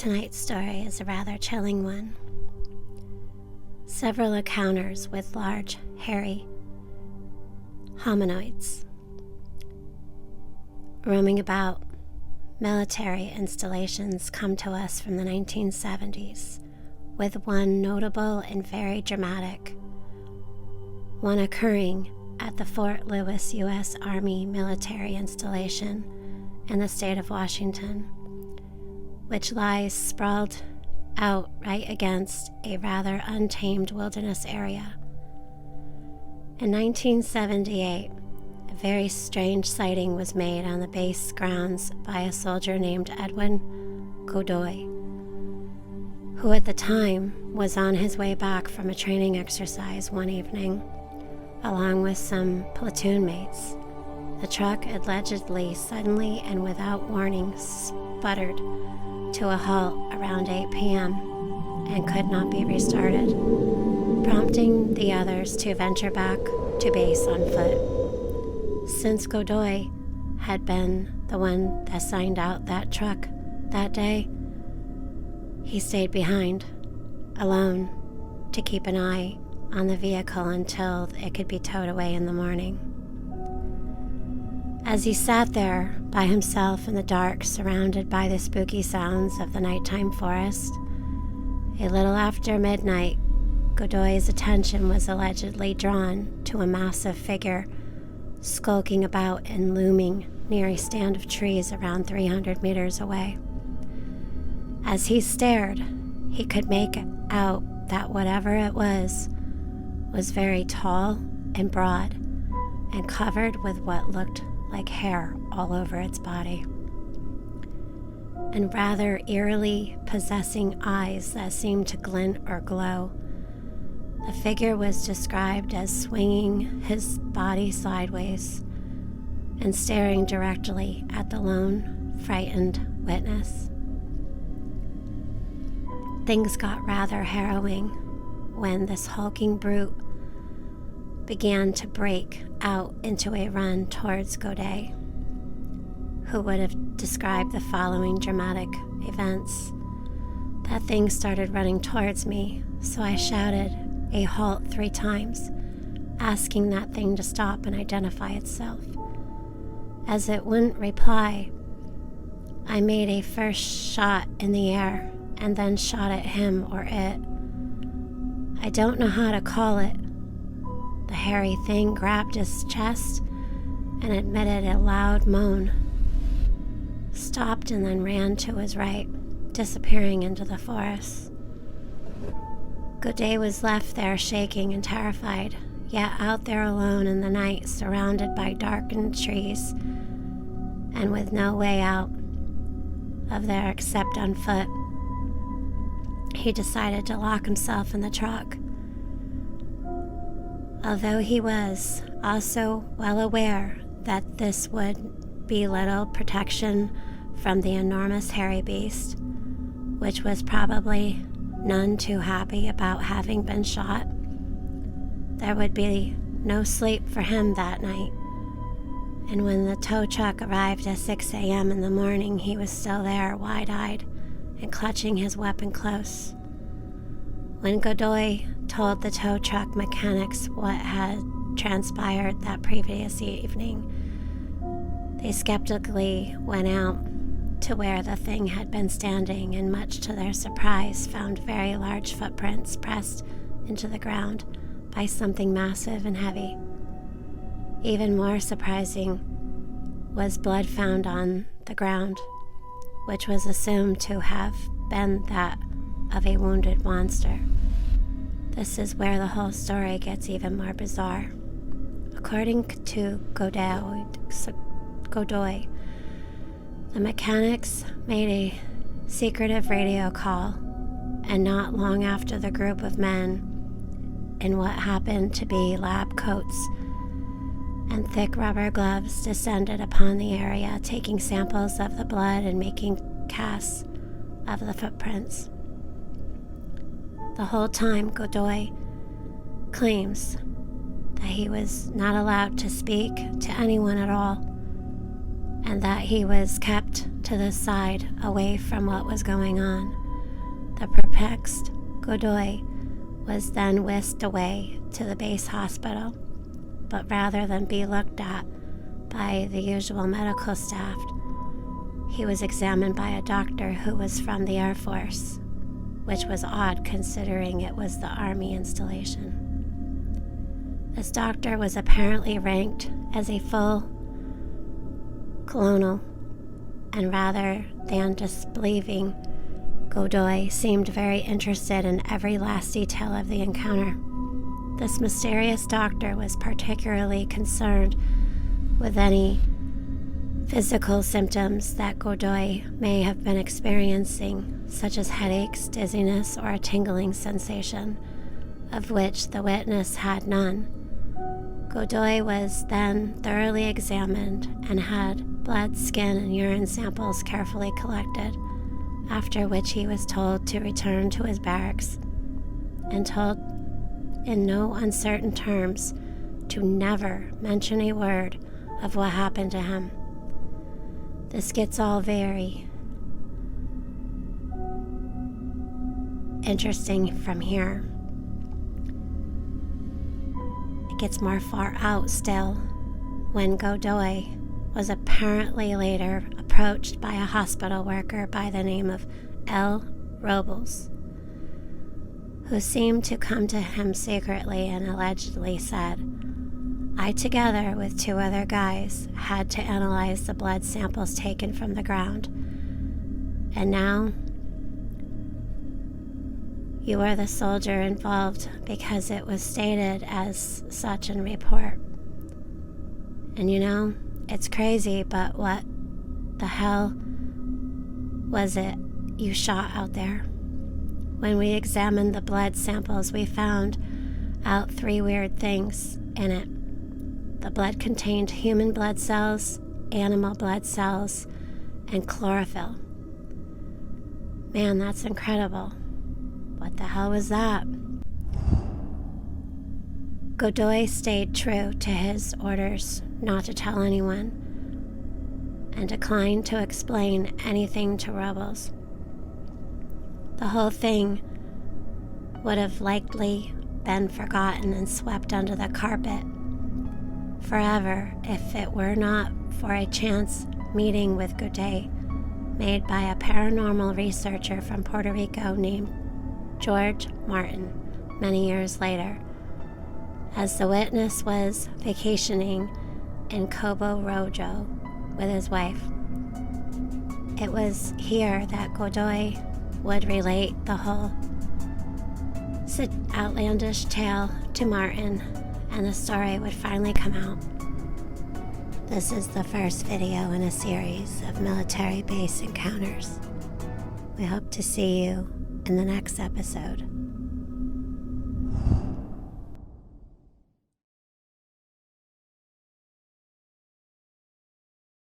Tonight's story is a rather chilling one. Several encounters with large, hairy hominoids roaming about military installations come to us from the 1970s, with one notable and very dramatic, one occurring at the Fort Lewis U.S. Army military installation in the state of Washington, which lies sprawled out right against a rather untamed wilderness area. In 1978, a very strange sighting was made on the base grounds by a soldier named Edwin Godoy, who at the time was on his way back from a training exercise one evening, along with some platoon mates. The truck allegedly suddenly and without warning sputtered to a halt around 8 p.m. and could not be restarted, prompting the others to venture back to base on foot. Since Godoy had been the one that signed out that truck that day, he stayed behind, alone, to keep an eye on the vehicle until it could be towed away in the morning. As he sat there by himself in the dark, surrounded by the spooky sounds of the nighttime forest, a little after midnight, Godoy's attention was allegedly drawn to a massive figure skulking about and looming near a stand of trees around 300 meters away. As he stared, he could make out that whatever it was very tall and broad and covered with what looked like hair all over its body, and rather eerily possessing eyes that seemed to glint or glow. The figure was described as swinging his body sideways and staring directly at the lone, frightened witness. Things got rather harrowing when this hulking brute began to break out into a run towards Godoy, who would have described the following dramatic events. That thing started running towards me, so I shouted a halt 3 times, asking that thing to stop and identify itself. As it wouldn't reply, I made a first shot in the air and then shot at him or it. I don't know how to call it. The hairy thing grabbed his chest and emitted a loud moan, stopped and then ran to his right, disappearing into the forest. Godoy was left there shaking and terrified, yet out there alone in the night, surrounded by darkened trees and with no way out of there except on foot. He decided to lock himself in the truck. Although he was also well aware that this would be little protection from the enormous hairy beast, which was probably none too happy about having been shot, there would be no sleep for him that night. And when the tow truck arrived at 6 a.m. in the morning, he was still there, wide-eyed and clutching his weapon close. When Godoy told the tow truck mechanics what had transpired that previous evening, they skeptically went out to where the thing had been standing and, much to their surprise, found very large footprints pressed into the ground by something massive and heavy. Even more surprising was blood found on the ground, which was assumed to have been that of a wounded monster. This is where the whole story gets even more bizarre. According to Godoy, the mechanics made a secretive radio call, and not long after, the group of men in what happened to be lab coats and thick rubber gloves descended upon the area, taking samples of the blood and making casts of the footprints. The whole time, Godoy claims that he was not allowed to speak to anyone at all, and that he was kept to to the side away from what was going on. The perplexed Godoy was then whisked away to the base hospital, but rather than be looked at by the usual medical staff, he was examined by a doctor who was from the Air Force, which was odd considering it was the Army installation. This doctor was apparently ranked as a full colonel, and rather than disbelieving, Godoy seemed very interested in every last detail of the encounter. This mysterious doctor was particularly concerned with any physical symptoms that Godoy may have been experiencing, such as headaches, dizziness, or a tingling sensation, of which the witness had none. Godoy was then thoroughly examined and had blood, skin, and urine samples carefully collected, after which he was told to return to his barracks and told in no uncertain terms to never mention a word of what happened to him. This gets all very interesting from here. It gets more far out still when Godoy was apparently later approached by a hospital worker by the name of L. Robles, who seemed to come to him secretly and allegedly said, "I, together with 2 other guys, had to analyze the blood samples taken from the ground, and now you are the soldier involved because it was stated as such in report. And you know, it's crazy, but what the hell was it you shot out there? When we examined the blood samples, we found out 3 weird things in it. The blood contained human blood cells, animal blood cells, and chlorophyll. Man, that's incredible. What the hell was that?" Godoy stayed true to his orders not to tell anyone and declined to explain anything to Robles. The whole thing would have likely been forgotten and swept under the carpet forever if it were not for a chance meeting with Godoy made by a paranormal researcher from Puerto Rico named George Martin many years later, as the witness was vacationing in Cabo Rojo with his wife. It was here that Godoy would relate the whole outlandish tale to Martin, and the story would finally come out. This is the first video in a series of military base encounters. We hope to see you in the next episode.